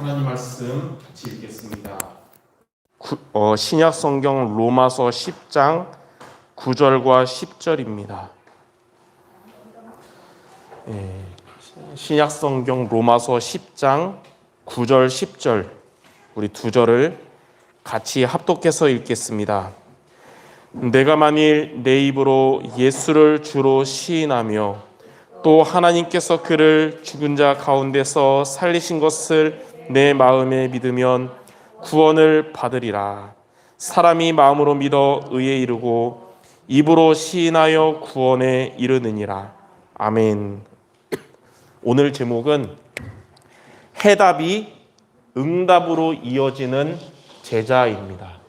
하나님 말씀 같이 읽겠습니다. 신약 성경 로마서 10장 9절과 10절입니다. 신약 성경 로마서 10장 9절 10절 우리 두 절을 같이 합독해서 읽겠습니다. 내가 만일 내 입으로 예수를 주로 시인하며 또 하나님께서 그를 죽은 자 가운데서 살리신 것을 내 마음에 믿으면 구원을 받으리라. 사람이 마음으로 믿어 의에 이르고 입으로 시인하여 구원에 이르느니라. 아멘. 오늘 제목은 해답이 응답으로 이어지는 제자입니다.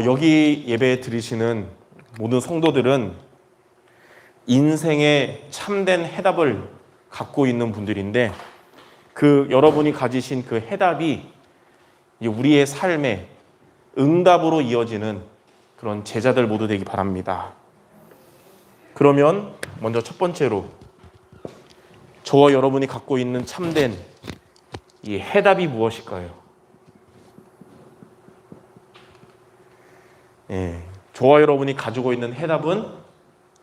여기 예배 드리시는 모든 성도들은 인생의 참된 해답을 갖고 있는 분들인데 여러분이 가지신 그 해답이 우리의 삶의 응답으로 이어지는 그런 제자들 모두 되기 바랍니다. 그러면 먼저 첫 번째로 저와 여러분이 갖고 있는 참된 이 해답이 무엇일까요? 저와 여러분이 가지고 있는 해답은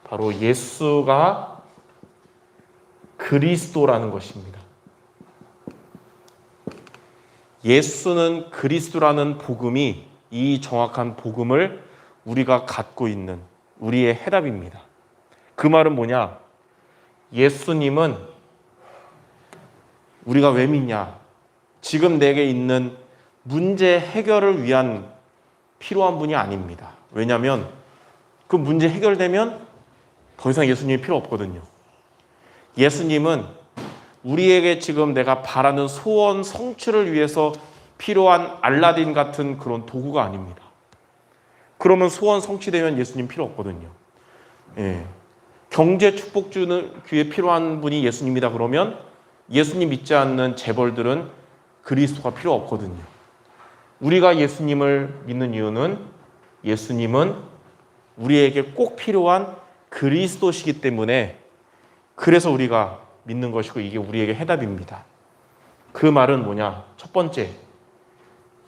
바로 예수가 그리스도라는 것입니다. 예수는 그리스도라는 복음이 이 정확한 복음을 우리가 갖고 있는 우리의 해답입니다. 그 말은 뭐냐? 예수님은 우리가 왜 믿냐? 지금 내게 있는 문제 해결을 위한 필요한 분이 아닙니다. 왜냐하면 그 문제 해결되면 더 이상 예수님이 필요 없거든요. 예수님은 우리에게 지금 내가 바라는 소원 성취를 위해서 필요한 알라딘 같은 그런 도구가 아닙니다. 그러면 소원 성취되면 예수님 필요 없거든요. 경제 축복 주는 귀에 필요한 분이 예수님이다 그러면 예수님 믿지 않는 재벌들은 그리스도가 필요 없거든요. 우리가 예수님을 믿는 이유는 예수님은 우리에게 꼭 필요한 그리스도시기 때문에 그래서 우리가 믿는 것이고 이게 우리에게 해답입니다. 그 말은 뭐냐? 첫 번째,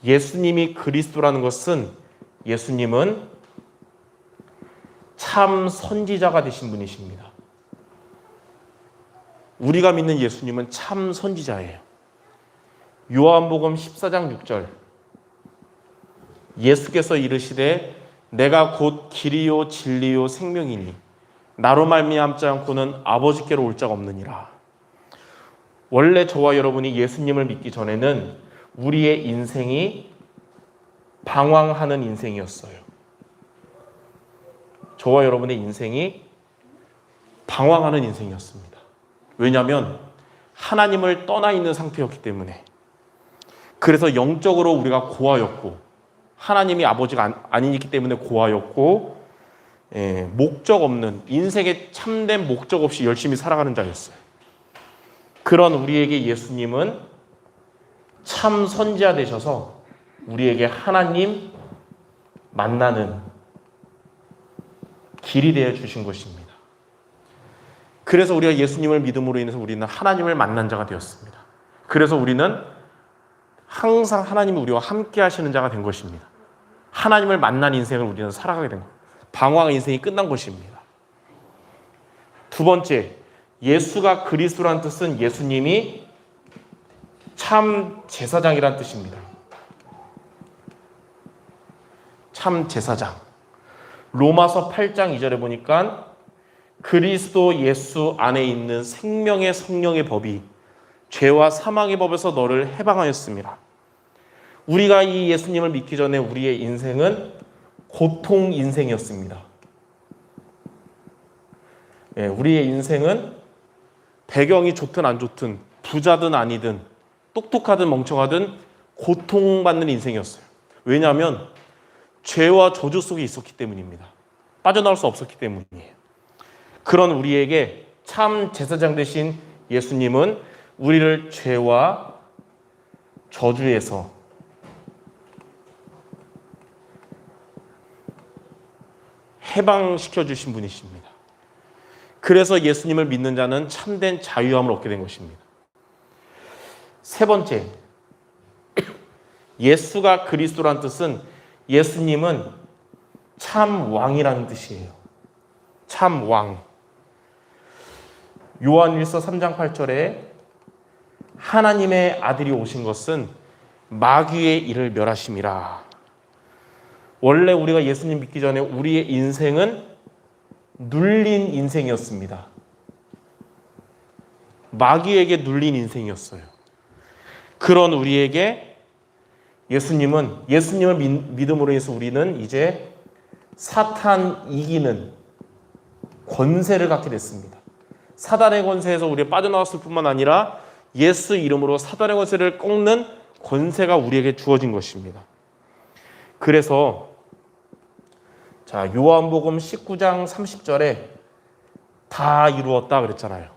예수님이 그리스도라는 것은 예수님은 참 선지자가 되신 분이십니다. 우리가 믿는 예수님은 참 선지자예요. 요한복음 14장 6절 예수께서 이르시되 내가 곧 길이요 진리요 생명이니 나로 말미암지 않고는 아버지께로 올 자가 없느니라. 원래 저와 여러분이 예수님을 믿기 전에는 우리의 인생이 방황하는 인생이었어요. 저와 여러분의 인생이 방황하는 인생이었습니다. 왜냐하면 하나님을 떠나 있는 상태였기 때문에. 그래서 영적으로 우리가 고아였고 하나님이 아버지가 아니기 때문에 고아였고 목적 없는 인생에 참된 목적 없이 열심히 살아가는 자였어요. 그런 우리에게 예수님은 참 선지자 되셔서 우리에게 하나님 만나는 길이 되어 주신 것입니다. 그래서 우리가 예수님을 믿음으로 인해서 우리는 하나님을 만난 자가 되었습니다. 그래서 우리는 항상 하나님이 우리와 함께 하시는 자가 된 것입니다. 하나님을 만난 인생을 우리는 살아가게 된 것입니다. 방황의 인생이 끝난 것입니다. 두 번째, 예수가 그리스도라는 뜻은 예수님이 참 제사장이라는 뜻입니다. 참 제사장. 로마서 8장 2절에 보니까 그리스도 예수 안에 있는 생명의 성령의 법이 죄와 사망의 법에서 너를 해방하였습니다. 우리가 이 예수님을 믿기 전에 우리의 인생은 고통 인생이었습니다. 우리의 인생은 배경이 좋든 안 좋든 부자든 아니든 똑똑하든 멍청하든 고통받는 인생이었어요. 왜냐하면 죄와 저주 속에 있었기 때문입니다. 빠져나올 수 없었기 때문이에요. 그런 우리에게 참 제사장 되신 예수님은 우리를 죄와 저주에서 해방시켜 주신 분이십니다. 그래서 예수님을 믿는 자는 참된 자유함을 얻게 된 것입니다. 세 번째, 예수가 그리스도란 뜻은 예수님은 참 왕이라는 뜻이에요. 참 왕. 요한일서 3장 8절에 하나님의 아들이 오신 것은 마귀의 일을 멸하심이라. 원래 우리가 예수님 믿기 전에 우리의 인생은 눌린 인생이었습니다. 마귀에게 눌린 인생이었어요. 그런 우리에게 예수님을 믿음으로 해서 우리는 이제 사탄 이기는 권세를 갖게 됐습니다. 사단의 권세에서 우리가 빠져나왔을 뿐만 아니라 예수 이름으로 사단의 권세를 꺾는 권세가 우리에게 주어진 것입니다. 그래서 자, 요한복음 19장 30절에 다 이루었다 그랬잖아요.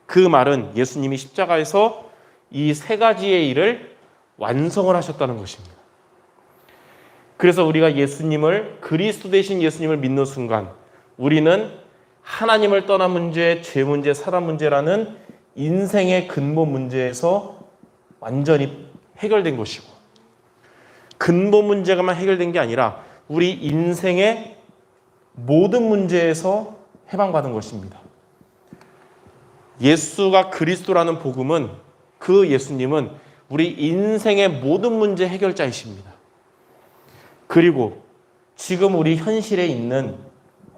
그 말은 예수님이 십자가에서 이 세 가지의 일을 완성을 하셨다는 것입니다. 그래서 우리가 예수님을, 그리스도 되신 예수님을 믿는 순간 우리는 하나님을 떠난 문제, 죄 문제, 사단 문제라는 인생의 근본 문제에서 완전히 해결된 것이고, 근본 문제가만 해결된 게 아니라 우리 인생의 모든 문제에서 해방받은 것입니다. 예수가 그리스도라는 복음은, 그 예수님은 우리 인생의 모든 문제 해결자이십니다. 그리고 지금 우리 현실에 있는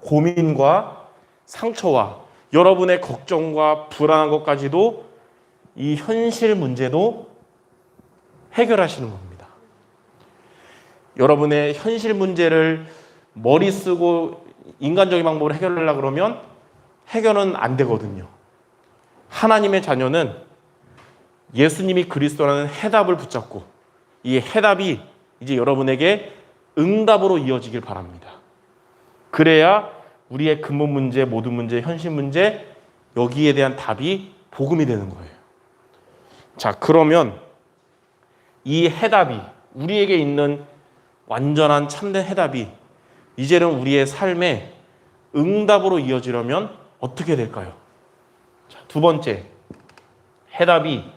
고민과 상처와 여러분의 걱정과 불안한 것까지도, 이 현실 문제도 해결하시는 겁니다. 여러분의 현실 문제를 머리 쓰고 인간적인 방법으로 해결하려고 그러면 해결은 안 되거든요. 하나님의 자녀는 예수님이 그리스도라는 해답을 붙잡고 이 해답이 이제 여러분에게 응답으로 이어지길 바랍니다. 그래야 우리의 근본 문제, 모든 문제, 현실 문제, 여기에 대한 답이 복음이 되는 거예요. 자, 그러면 이 해답이, 우리에게 있는 완전한 참된 해답이 이제는 우리의 삶에 응답으로 이어지려면 어떻게 될까요? 자, 두 번째, 해답이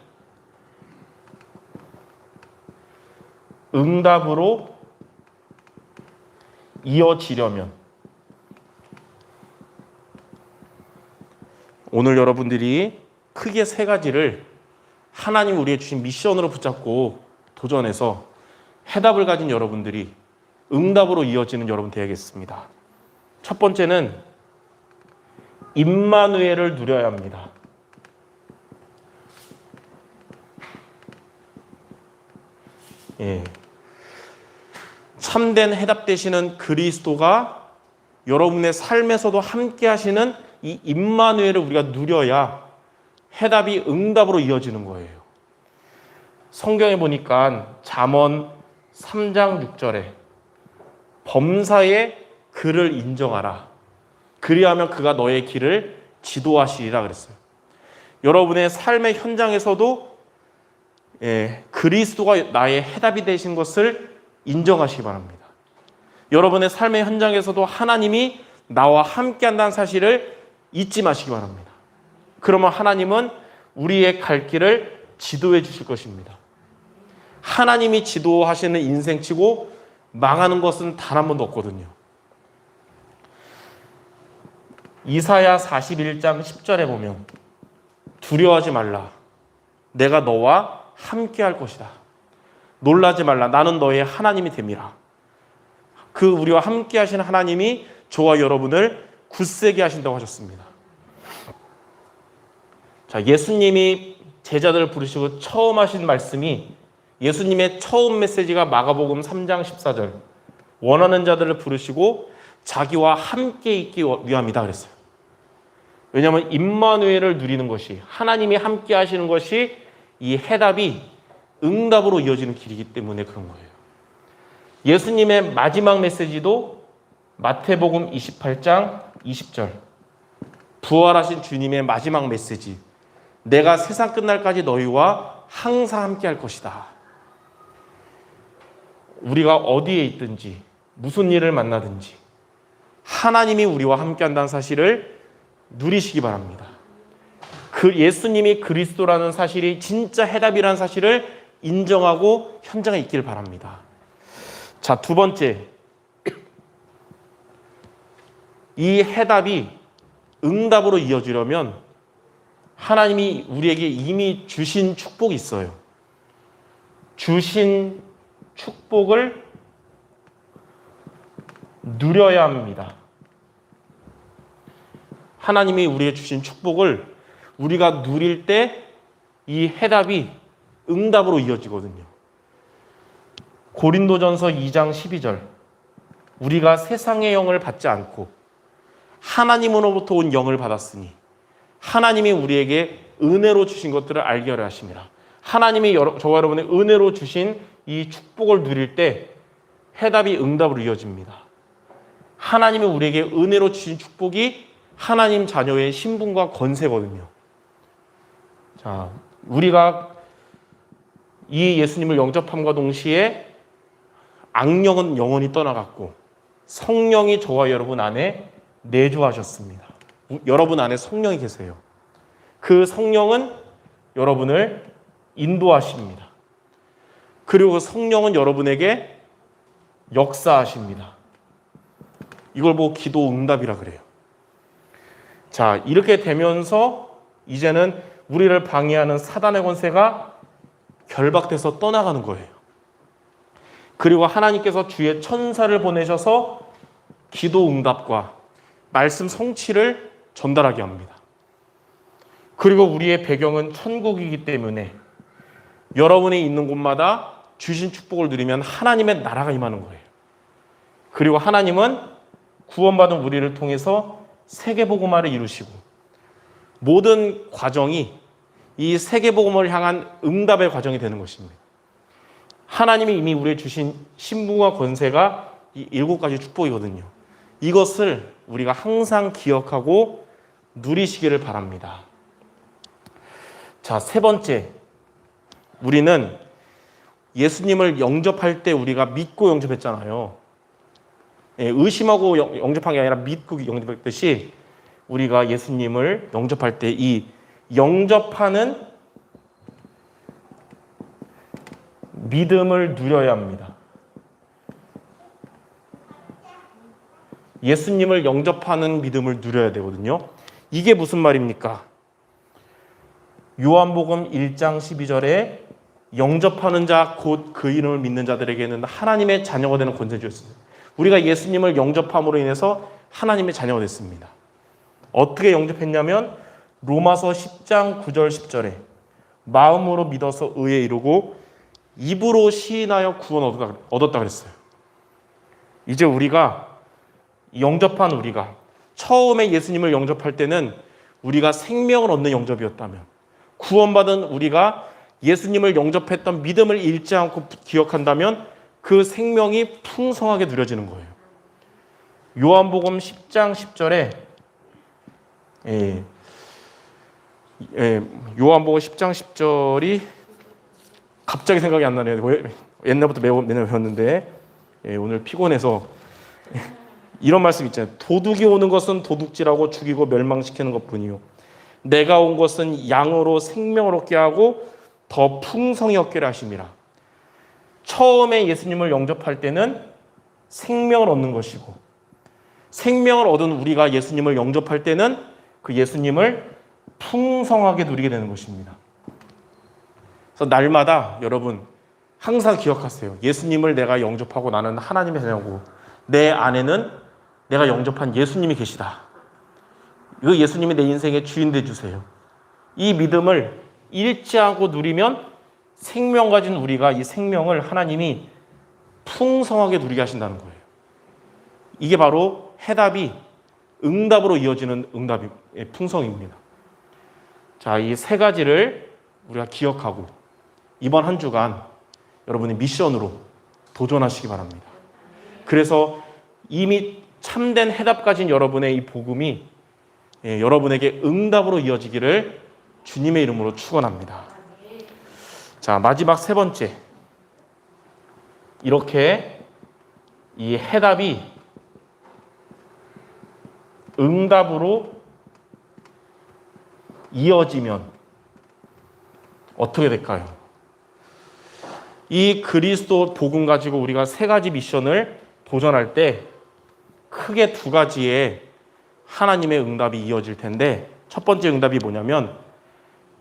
응답으로 이어지려면 오늘 여러분들이 크게 세 가지를 하나님 우리에게 주신 미션으로 붙잡고 도전해서 해답을 가진 여러분들이 응답으로 이어지는 여러분 되야겠습니다. 첫 번째는 임마누엘을 누려야 합니다. 예. 참된 해답 되시는 그리스도가 여러분의 삶에서도 함께 하시는 이 임마누엘을 우리가 누려야 해답이 응답으로 이어지는 거예요. 성경에 보니까 잠언 3장 6절에 범사의 그를 인정하라. 그리하면 그가 너의 길을 지도하시리라 그랬어요. 여러분의 삶의 현장에서도 그리스도가 나의 해답이 되신 것을 인정하시기 바랍니다. 여러분의 삶의 현장에서도 하나님이 나와 함께 한다는 사실을 잊지 마시기 바랍니다. 그러면 하나님은 우리의 갈 길을 지도해 주실 것입니다. 하나님이 지도하시는 인생치고 망하는 것은 단 한 번도 없거든요. 이사야 41장 10절에 보면 두려워하지 말라. 내가 너와 함께 할 것이다. 놀라지 말라. 나는 너의 하나님이 됨이라. 그 우리와 함께 하시는 하나님이 저와 여러분을 굳세게 하신다고 하셨습니다. 자, 예수님이 제자들을 부르시고 처음 하신 말씀이, 예수님의 처음 메시지가 마가복음 3장 14절 원하는 자들을 부르시고 자기와 함께 있기 위함이다 그랬어요. 왜냐하면 임마누엘을 누리는 것이, 하나님이 함께 하시는 것이 이 해답이 응답으로 이어지는 길이기 때문에 그런 거예요. 예수님의 마지막 메시지도 마태복음 28장 20절 부활하신 주님의 마지막 메시지, 내가 세상 끝날까지 너희와 항상 함께 할 것이다. 우리가 어디에 있든지 무슨 일을 만나든지 하나님이 우리와 함께한다는 사실을 누리시기 바랍니다. 그 예수님이 그리스도라는 사실이 진짜 해답이라는 사실을 인정하고 현장에 있기를 바랍니다. 자, 두 번째, 이 해답이 응답으로 이어지려면 하나님이 우리에게 이미 주신 축복이 있어요. 주신 축복을 누려야 합니다. 하나님이 우리에게 주신 축복을 우리가 누릴 때 이 해답이 응답으로 이어지거든요. 고린도전서 2장 12절, 우리가 세상의 영을 받지 않고 하나님으로부터 온 영을 받았으니 하나님이 우리에게 은혜로 주신 것들을 알게 하려 하심이라. 하나님이 저와 여러분의 은혜로 주신 이 축복을 누릴 때 해답이 응답으로 이어집니다. 하나님이 우리에게 은혜로 주신 축복이 하나님 자녀의 신분과 권세거든요. 자, 우리가 이 예수님을 영접함과 동시에 악령은 영원히 떠나갔고 성령이 저와 여러분 안에 내주하셨습니다. 여러분 안에 성령이 계세요. 그 성령은 여러분을 인도하십니다. 그리고 그 성령은 여러분에게 역사하십니다. 이걸 보고 기도 응답이라 그래요. 자, 이렇게 되면서 이제는 우리를 방해하는 사단의 권세가 결박돼서 떠나가는 거예요. 그리고 하나님께서 주의 천사를 보내셔서 기도 응답과 말씀 성취를 전달하게 합니다. 그리고 우리의 배경은 천국이기 때문에 여러분이 있는 곳마다 주신 축복을 누리면 하나님의 나라가 임하는 거예요. 그리고 하나님은 구원받은 우리를 통해서 세계복음화를 이루시고 모든 과정이 이 세계복음을 향한 응답의 과정이 되는 것입니다. 하나님이 이미 우리에게 주신 신분과 권세가 이 7가지 축복이거든요. 이것을 우리가 항상 기억하고 누리시기를 바랍니다. 자, 세 번째, 우리는 예수님을 영접할 때 우리가 믿고 영접했잖아요. 의심하고 영접한 게 아니라 믿고 영접했듯이 우리가 예수님을 영접할 때 이 영접하는 믿음을 누려야 합니다. 예수님을 영접하는 믿음을 누려야 되거든요. 이게 무슨 말입니까? 요한복음 1장 12절에 영접하는 자 곧 그 이름을 믿는 자들에게는 하나님의 자녀가 되는 권세를 주셨습니다. 우리가 예수님을 영접함으로 인해서 하나님의 자녀가 됐습니다. 어떻게 영접했냐면 로마서 10장 9절 10절에 마음으로 믿어서 의에 이르고 입으로 시인하여 구원 얻었다 그랬어요. 이제 우리가 영접한 우리가 처음에 예수님을 영접할 때는 우리가 생명을 얻는 영접이었다면 구원받은 우리가 예수님을 영접했던 믿음을 잃지 않고 기억한다면 그 생명이 풍성하게 누려지는 거예요. 요한복음 10장 10절에 요한복음 10장 10절이 갑자기 생각이 안 나네요. 옛날부터 맨날 배웠는데 오늘 피곤해서 이런 말씀 있잖아요. 도둑이 오는 것은 도둑질하고 죽이고 멸망시키는 것뿐이요 내가 온 것은 양으로 생명을 얻게 하고 더 풍성히 얻게 하심이라. 처음에 예수님을 영접할 때는 생명을 얻는 것이고 생명을 얻은 우리가 예수님을 영접할 때는 그 예수님을 풍성하게 누리게 되는 것입니다. 그래서 날마다 여러분 항상 기억하세요. 예수님을 내가 영접하고 나는 하나님의 자녀고 내 안에는 내가 영접한 예수님이 계시다. 그 예수님이 내 인생의 주인 되주세요. 이 믿음을 잃지 않고 누리면 생명 가진 우리가 이 생명을 하나님이 풍성하게 누리게 하신다는 거예요. 이게 바로 해답이 응답으로 이어지는 응답의 풍성입니다. 자, 이 세 가지를 우리가 기억하고 이번 한 주간 여러분의 미션으로 도전하시기 바랍니다. 그래서 이미 참된 해답 가진 여러분의 이 복음이 여러분에게 응답으로 이어지기를 주님의 이름으로 축원합니다. 자, 마지막 세 번째. 이렇게 이 해답이 응답으로 이어지면 어떻게 될까요? 이 그리스도 복음 가지고 우리가 세 가지 미션을 도전할 때 크게 두 가지의 하나님의 응답이 이어질 텐데, 첫 번째 응답이 뭐냐면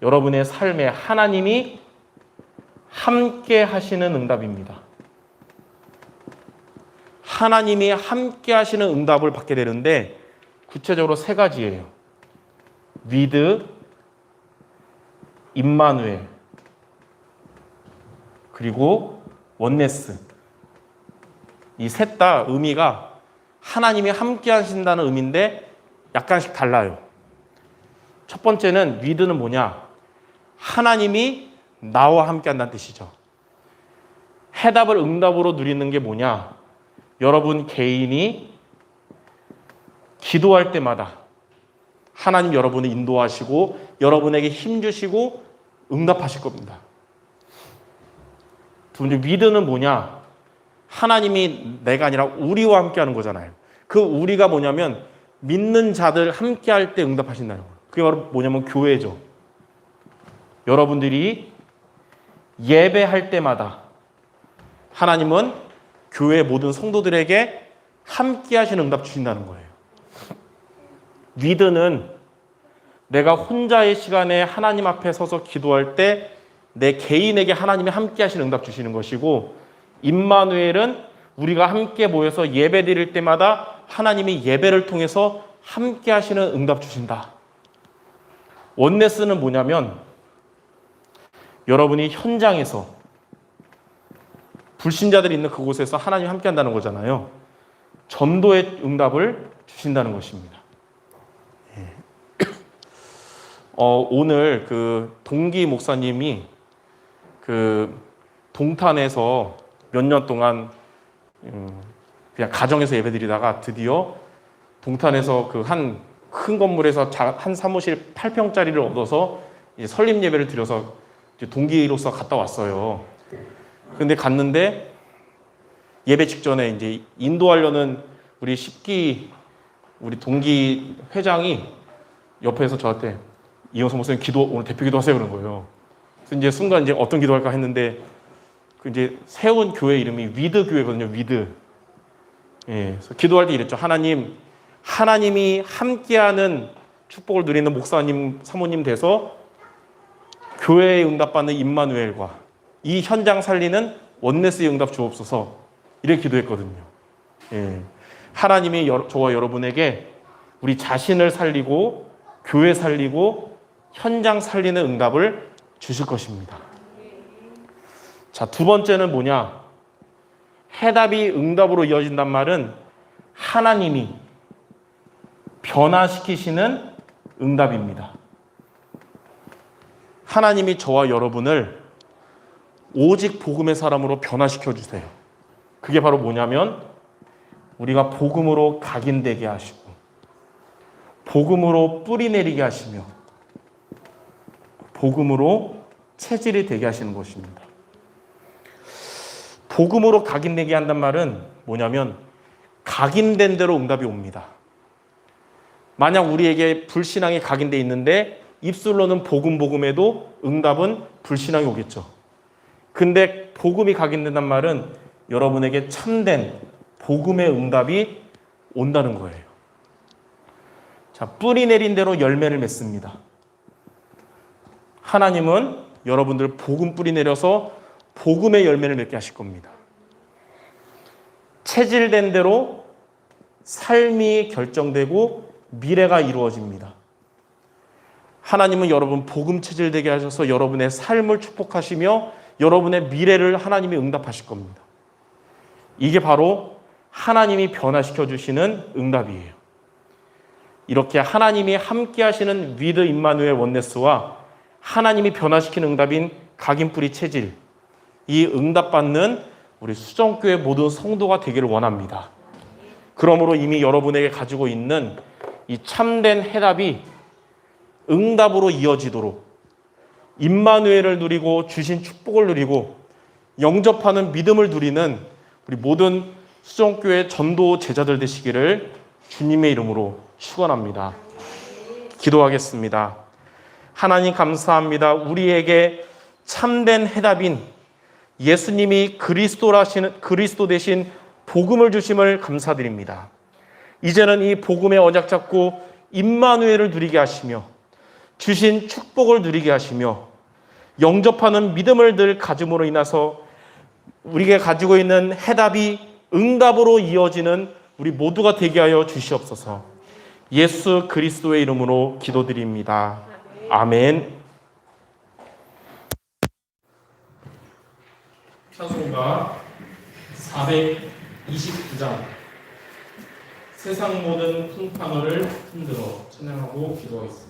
여러분의 삶에 하나님이 함께 하시는 응답입니다. 하나님이 함께 하시는 응답을 받게 되는데 구체적으로 세 가지예요. 위드, 임마누엘, 그리고 원네스. 이 셋 다 의미가 하나님이 함께 하신다는 의미인데 약간씩 달라요. 첫 번째는 위드는 뭐냐? 하나님이 나와 함께 한다는 뜻이죠. 해답을 응답으로 누리는 게 뭐냐? 여러분 개인이 기도할 때마다 하나님 여러분을 인도하시고 여러분에게 힘 주시고 응답하실 겁니다. 두 번째 위드는 뭐냐? 하나님이 내가 아니라 우리와 함께 하는 거잖아요. 그 우리가 뭐냐면 믿는 자들 함께 할 때 응답하신다는 거예요. 그게 바로 뭐냐면 교회죠. 여러분들이 예배할 때마다 하나님은 교회 모든 성도들에게 함께 하시는 응답 주신다는 거예요. 위드는 내가 혼자의 시간에 하나님 앞에 서서 기도할 때 내 개인에게 하나님이 함께 하시는 응답 주시는 것이고, 임마누엘은 우리가 함께 모여서 예배 드릴 때마다 하나님이 예배를 통해서 함께 하시는 응답 주신다. 원네스는 뭐냐면 여러분이 현장에서 불신자들이 있는 그곳에서 하나님이 함께 한다는 거잖아요. 전도의 응답을 주신다는 것입니다. 오늘 그 동기 목사님이 그 동탄에서 몇 년 동안 그냥 가정에서 예배드리다가 드디어 동탄에서 그 한 큰 건물에서 한 사무실 8평짜리를 얻어서 이제 설립 예배를 드려서 이제 동기로서 갔다 왔어요. 근데 갔는데 예배 직전에 이제 인도하려는 우리 10기 우리 동기 회장이 옆에서 저한테 이영석 목사님 오늘 대표 기도하세요 그런 거예요. 그래서 이제 순간 이제 어떤 기도할까 했는데 그 이제 세운 교회 이름이 위드 교회거든요. 위드. 예. 그래서 기도할 때 이랬죠. 하나님이 함께하는 축복을 누리는 목사님, 사모님 돼서 교회에 응답받는 임마누엘과 이 현장 살리는 원네스의 응답 주옵소서. 이렇게 기도했거든요. 예. 하나님이 저와 여러분에게 우리 자신을 살리고 교회 살리고 현장 살리는 응답을 주실 것입니다. 자, 두 번째는 뭐냐? 해답이 응답으로 이어진단 말은 하나님이 변화시키시는 응답입니다. 하나님이 저와 여러분을 오직 복음의 사람으로 변화시켜 주세요. 그게 바로 뭐냐면 우리가 복음으로 각인되게 하시고 복음으로 뿌리 내리게 하시며 복음으로 체질이 되게 하시는 것입니다. 복음으로 각인되게 한단 말은 뭐냐면 각인된 대로 응답이 옵니다. 만약 우리에게 불신앙이 각인되어 있는데 입술로는 복음해도 응답은 불신앙이 오겠죠. 근데 복음이 각인된단 말은 여러분에게 참된 복음의 응답이 온다는 거예요. 자, 뿌리 내린 대로 열매를 맺습니다. 하나님은 여러분들 복음 뿌리 내려서 복음의 열매를 맺게 하실 겁니다. 체질된 대로 삶이 결정되고 미래가 이루어집니다. 하나님은 여러분 복음 체질되게 하셔서 여러분의 삶을 축복하시며 여러분의 미래를 하나님이 응답하실 겁니다. 이게 바로 하나님이 변화시켜 주시는 응답이에요. 이렇게 하나님이 함께 하시는 위드 임마누엘 원네스와 하나님이 변화시키는 응답인 각인뿌리 체질, 이 응답받는 우리 수정교회 모든 성도가 되기를 원합니다. 그러므로 이미 여러분에게 가지고 있는 이 참된 해답이 응답으로 이어지도록 임마누엘을 누리고 주신 축복을 누리고 영접하는 믿음을 누리는 우리 모든 수정교회 전도 제자들 되시기를 주님의 이름으로 축원합니다. 기도하겠습니다. 하나님 감사합니다. 우리에게 참된 해답인 예수님이 그리스도 되신 복음을 주심을 감사드립니다. 이제는 이 복음의 언약 잡고 임마누엘을 누리게 하시며 주신 축복을 누리게 하시며 영접하는 믿음을 늘 가짐으로 인해서 우리가 가지고 있는 해답이 응답으로 이어지는 우리 모두가 되게 하여 주시옵소서. 예수 그리스도의 이름으로 기도드립니다. 아멘. 찬송가 429장 세상 모든 풍파를 흔들어 찬양하고 기도하겠습니다.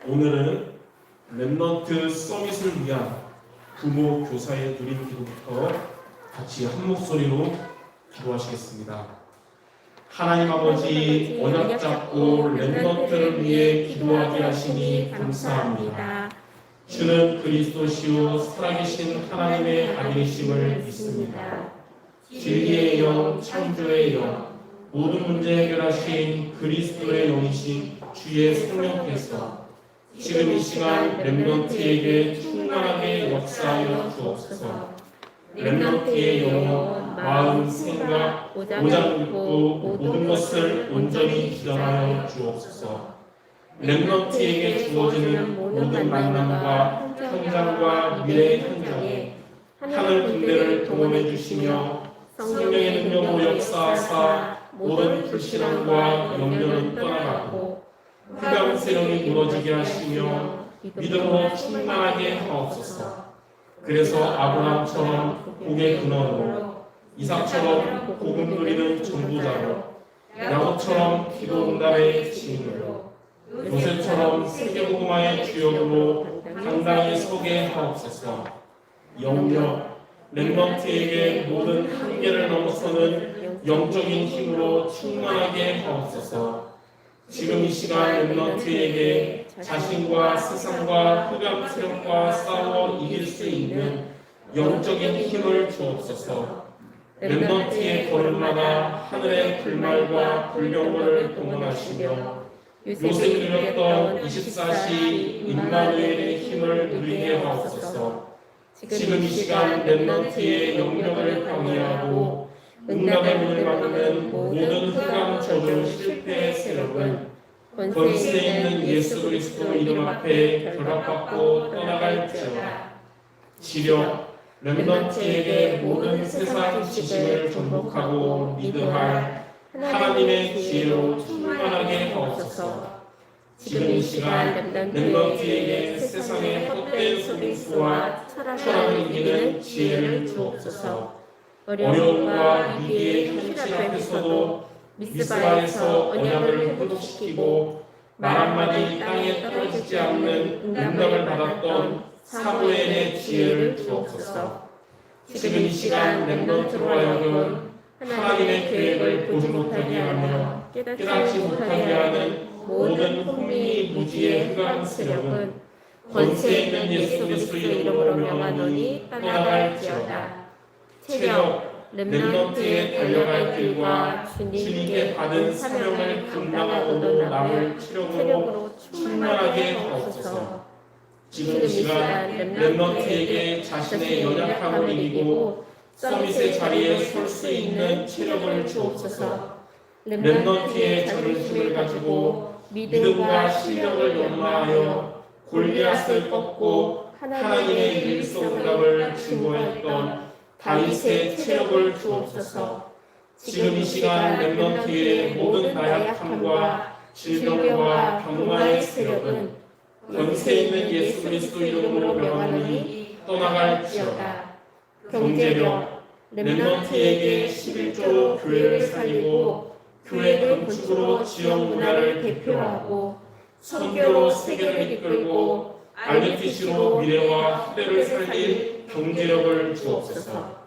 오늘은 렘넌트 서밋을 위한 부모 교사의 누린 기도부터 같이 한 목소리로 기도하시겠습니다. 하나님 아버지 언약 잡고 렘넌트를 위해 기도하게 하시니 감사합니다. 주는 그리스도시요 살아계신 하나님의 아들이심을 믿습니다. 진리의 영, 창조의 영, 모든 문제 해결하신 그리스도의 영이신 주의 성령께서 지금 이 시간 렘넌트에게 충만하게 역사하여 주옵소서. 렘넌트의 영혼, 마음, 생각, 오장 육구 모든 것을 온전히 기전하여 주옵소서. 렘넌트에게 주어지는 모든 만남과 현장과 미래의 현장에 하늘 군대를 동원해 주시며 성령의 능력으로 역사하사 모든 불신앙과 염려는 떠나가고 흑암 세력이 무너지게 하시며 믿음으로 충만하게 하옵소서. 그래서 아브라함처럼 복의 근원으로, 이삭처럼 복음 누리는 전도자로, 야곱처럼 기도 응답의 증인으로, 요셉처럼 세계복음화의 주역으로 당당히 서게 하옵소서. 영역, 렘넌트에게 모든 한계를 넘어서는 영적인 힘으로 충만하게 하옵소서. 지금 이 시간 렘넌트에게 자신과 세상과 흑암 세력과 싸워 이길 수 있는 영적인 힘을 주옵소서. 렘넌트의 걸음마다 하늘의 불말과 불경고를 동원하시며 요셉이 누렸던 24시 임마누엘의 힘을 누리게 하옵소서. 지금 이 시간 렘넌트의 영역을 방해하고 응답의 문을 막는 모든 흑암 저주 실패의 세력은 권세 있는 예수 그리스도 이름 앞에 결박받고 떠나갈지어다. 지력 렘넌트에게 모든 세상 지식을 정복하고 믿음할 하나님의 지혜로 충만하게 하옵소서. 지금 이 시간 렘넌트에게 세상의 헛된 속임수와 철학을 이기는 지혜를 주옵소서. 어려움과 위기의 현실 앞에서도 미스바에서 언약을 회복시키고 말 한마디 땅에 떨어지지 않는 응답을 받았던 사무엘의 지혜를 주옵소서. 지금 이 시간 렘넌트로 하여금 하나님의 계획을 보지 못하게 하며 깨닫지 못하게 하는 모든 혼미 무지의 흑암 세력은 권세 있는 예수 그리스도의 이름으로 명하노니 떠나갈지어다. 체력 렘넌트의 달려갈 길과 주님께 받은 사명을 감당하고도 남을 체력으로 충만하게 하옵소서. 지금 이 시간 렘넌트에게 자신의 연약함을 이기고 서밋의 자리에 설 수 있는 체력을 주옵소서. 렘넌트의 자존심을 가지고 믿음과 실력을 연마하여 골리앗을 꺾고 하나님의 일성응답을 증거했던 다윗의 체력을 주옵소서. 지금 이 시간 렘넌트의 모든 나약함과 질병과 병마의 세력은 권세 있는 예수 그리스도 이름으로 명하노니 떠나갈지어다. 경제력 렘넌트에게 11조로 교회를 살리고 교회 건축으로 지역 문화를 대표하고 선교로 세계를 이끌고 RUTC로 미래와 후대를 살릴 경제력을 주옵소서.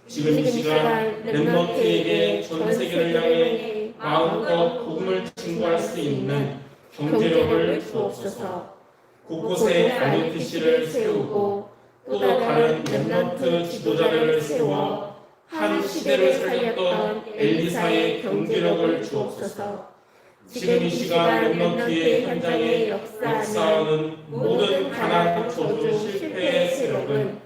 지금 이 시간 렘넌트에게 전 세계를 향해 마음껏 복음을 증거할 수 있는 경제력을 주옵소서. 곳곳에 RUTC를 세우고 또 다른 렘넌트 지도자들을 세워 한 시대를 살렸던 엘리사의 경제력을 주옵소서. 지금 이 시간 렘넌트의 현장에 역사하는 모든 가난, 저주, 실패의 세력은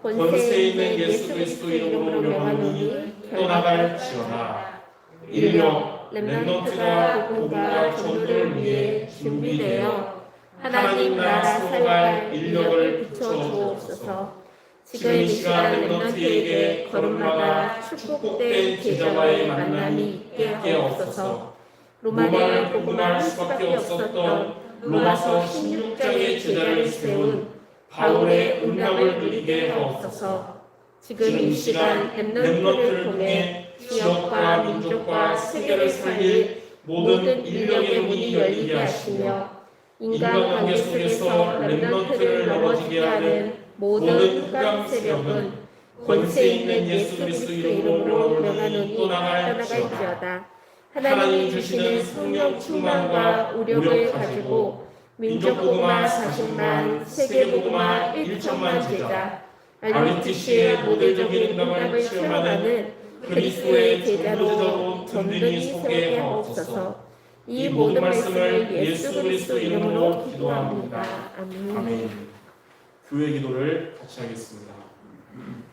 권세 있는 예수 그리스도 이름으로 명하노니 떠나갈지어다. 인력 렘넌트가 복음과 전도를 위해 준비되어 하나님 나라 살갈 인력을 비춰주옵소서. 지금 이 시간 렘넌트에게 걸음마다 축복된 제자와의 만남이 있게 하옵소서. 로마를 복음할 수밖에 없었던 로마서 16장의 제자를 세운 바울의 응답을 누리게 하옵소서. 지금 이 시간 렘넌트를 통해 지역과 민족과 세계를 살릴 모든 인력의 문이 열리게 하시며 인간관계 속에서 렘넌트를 넘어지게 하는 모든 흑암 세력은 권세 있는 예수 그리스도 이름으로 명하노니 떠나갈지어다. 하나님 주시는 성령 충만과 우력을 가지고 민족복음화 40만, 세계복음화 1천만 제자, RUTC의 모델적인 응답을 체험하는 그리스도의 제자로 든든히 서게 하옵소서. 이 모든 말씀을 예수 그리스도 이름으로 기도합니다. 아멘. 교회 기도를 같이 하겠습니다.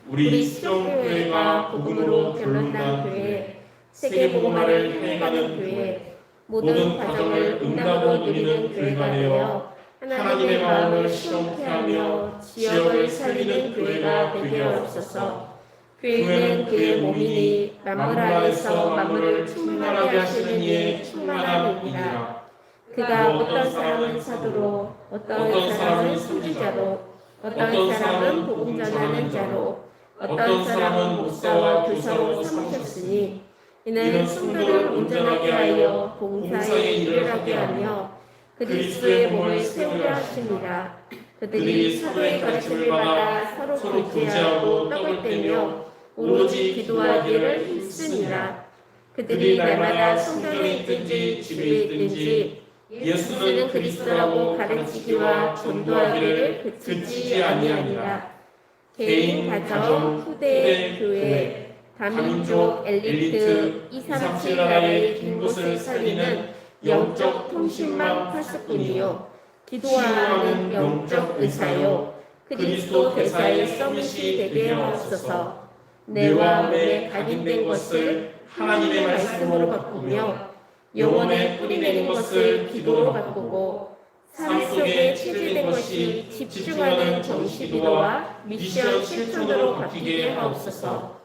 우리 수정교회가 복음으로 결론난 교회, 세계복음화를 행하는 교회, 모든 과정을 응답으로 누리는 교회가 되어 하나님의 마음을 실험케 하며 지역을 살리는 교회가 되게 하옵소서. 교회는 그의 몸이니 만물 안에서 만물을 충만하게 하시는 이의 충만한 몸이라. 그가 어떤 사람은 사도로, 어떤 사람은 선지자로, 어떤 사람은 복음 전하는 자로, 어떤 사람은 목사와 교사로 삼으셨으니 이는 성도를 온전하게 하여 봉사의 일을 하게 하며 그리스도의 몸을 세우려 하심이라. 그들이 사도의 가르침을 받아 서로 교제하고 떡을 떼며 오로지 기도하기를 힘쓰니라. 그들이 날마다 성전에 있든지 집에 있든지 예수는 그리스도라고 가르치기와 전도하기를 그치지 아니하니라. 개인, 가정, 후대, 교회, 다민족, 엘리트, 237 나라의 긴 곳을 살리는 영적 통신망 파수꾼이요 기도하는 영적 의사요 그리스도 대사의 서밋이 되게 하옵소서. 뇌와 몸에 각인된 것을 하나님의 말씀으로 바꾸며 영혼에 뿌리내린 것을 것을 기도로 바꾸고 삶 속에 체질된 것이 집중하는 정시기도와 미션 실천으로 바뀌게 하옵소서.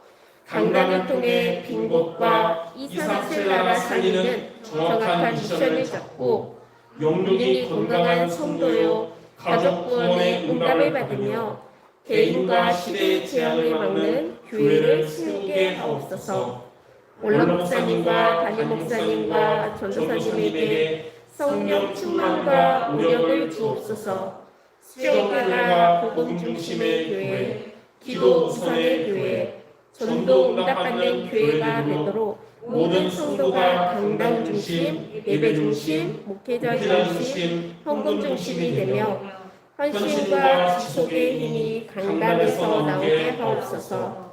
강단을 통해 빈곳과 이삭을 나라 살리는 정확한 미션을 잡고 영육이 건강한 성도요 가족 구원의 응답을 받으며 개인과 시대의 재앙을 막는 교회를 세우게 하옵소서. 원로 목사님과 담임 목사님과 전도사님에게 성령 충만과 우력을 주옵소서. 수영교회가 복음 중심의 교회, 기도 우선의 교회, 전도 응답받는 교회가 되도록 모든 성도가 강단 중심, 예배 중심, 목회자 중심, 헌금 중심이 되며 헌신과 지속의 힘이 강단에서 나오게 하옵소서.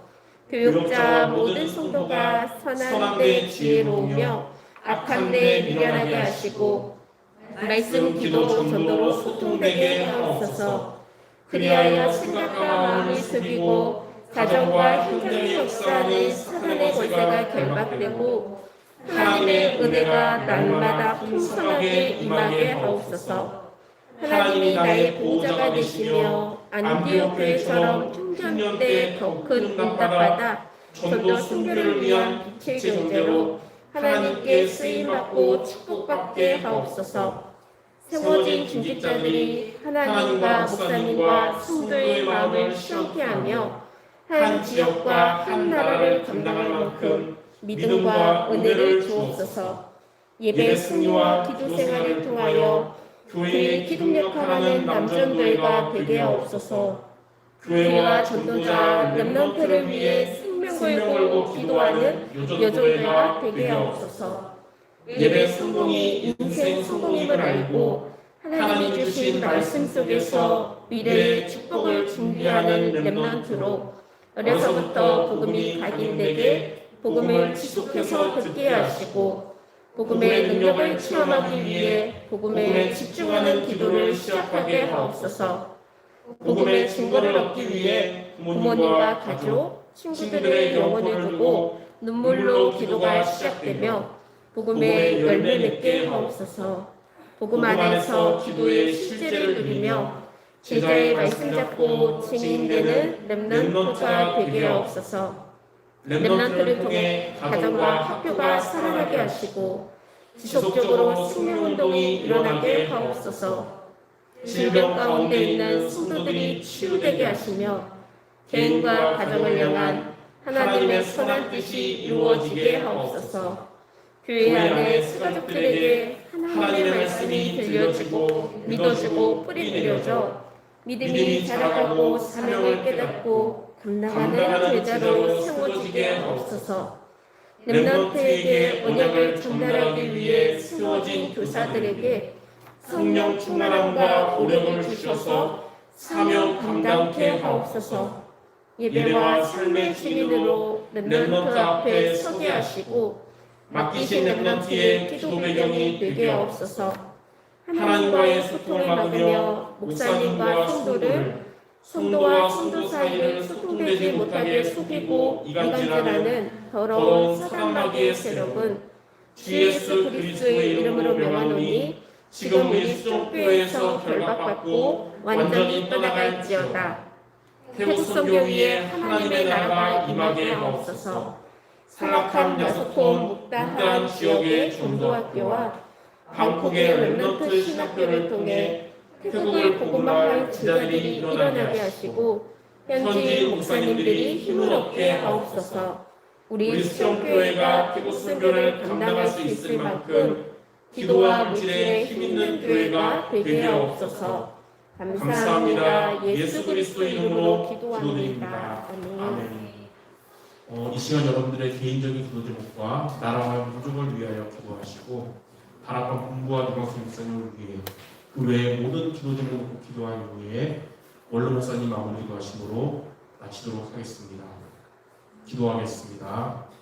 교육자 모든 성도가 선한 데 지혜로우며 악한 데 미련하게 하시고 말씀 기도 전도로 소통되게 하옵소서. 그리하여 생각과 마음을 숙이고 가정과 현장의 역사하는 사단의 권세가 결박되고 하나님의 은혜가 날마다 풍성하게 임하게 하옵소서. 하나님이 나의 보호자가 되시며 안디옥 교회처럼 충전 때 더 큰 응답받아 전도 순교를 위한 빛의 경제로 하나님께 쓰임받고 축복받게 하옵소서. 세워진 중직자들이 하나님과 목사님과 성도의 마음을 시원케 하며 한 지역과 한 나라를 감당할 만큼 믿음과 은혜를 주옵소서. 예배 승리와 기도 생활을 통하여 교회의 기독 역할하는 남전교회가 되게 하옵소서. 교회와 전도자 렘넌트를 위해 생명 걸고 기도하는 여종교회가 되게 하옵소서. 예배 성공이 인생 성공임을 알고 하나님이 주신 말씀 속에서 미래의 축복을 준비하는 렘넌트로 어려서부터 복음이 각인되게 복음을 지속해서 듣게 하시고 복음의 능력을 체험하기 위해 복음에 집중하는 기도를 시작하게 하옵소서. 복음의 증거를 얻기 위해 부모님과 가족, 친구들의 영혼을 두고 눈물로 기도가 시작되며 복음의 열매 맺게 하옵소서. 복음 안에서 기도의 실제를 누리며 제자의 말씀 잡고 증인되는 렘넌트가 되게 하옵소서. 렘넌트를 통해 가정과 학교가 살아나게 하시고 지속적으로 생명운동이 일어나게 하옵소서. 질병 가운데 있는 성도들이 치유되게 하시며 개인과 가정을 향한 하나님의 선한 뜻이 이루어지게 하옵소서. 교회 안에 수가족들에게 하나님의 말씀이 들려지고 믿어지고 뿌리 내려져 믿음이 자라가고 사명을 깨닫고 감당하는 제자로 세워지게 하옵소서. 렘넌트에게 언약을 전달하기 위해 세워진 교사들에게 성령 충만함과 오력을 주셔서 사명 감당케 하옵소서. 예배와 삶의 증인으로 렘넌트 앞에 서게 하시고 맡기신 렘넌트의 기도 배경이 되게 하옵소서. 하나님과의 소통을 막으며 목사님과 성도와 성도 사이를 소통되지 못하게 속이고 이간질하는 더러운 사단마귀의 세력은 주 예수 그리스도의 이름으로 명하노니 지금 우리 수종교회에서 결박받고 완전히 떠나갈지어다. 태국 선교 위에 하나님의 나라가 임하게 하옵소서. 산악한 야소콘 묵다한 지역의 전도학교와 방콕의 렘넌트 신학교를 통해 태국을 복음화할 제자들이 일어나게 하시고 현지 목사님들이 힘을 얻게 하옵소서. 우리 수종교회가 태국 선교를 감당할 수 있을 만큼 기도와 물질에 힘있는 교회가 되게 하옵소서. 감사합니다. 예수 그리스도 이름으로 기도합니다. 아멘. 이 시간 여러분들의 개인적인 기도 제목과 나라와 민족을 위하여 기도하시고 다락방 공부와 노광수 목사님을 위해 그 외의 모든 기도 제목을 기도한 후에 원로 목사님 마무리 기도하심으로 마치도록 하겠습니다. 기도하겠습니다.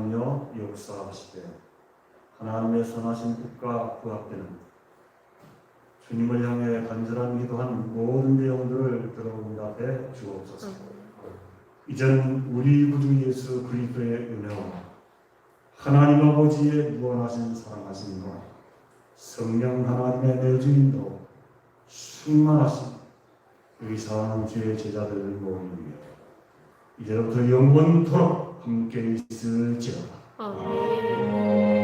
인도하며 역사하시되 하나님의 선하신 뜻과 부합되는 주님을 향해 간절한 기도한 모든 내용들을 들어응답해 주옵소서. 이제는 우리 구주 예수 그리스도의 은혜와 하나님 아버지의 무한하신 사랑하심과 성령 하나님의 내주인도 충만하신 의사한 주의 제자들 모임을 위해 이제부터 영원토록 함께 있을지어다. 아멘.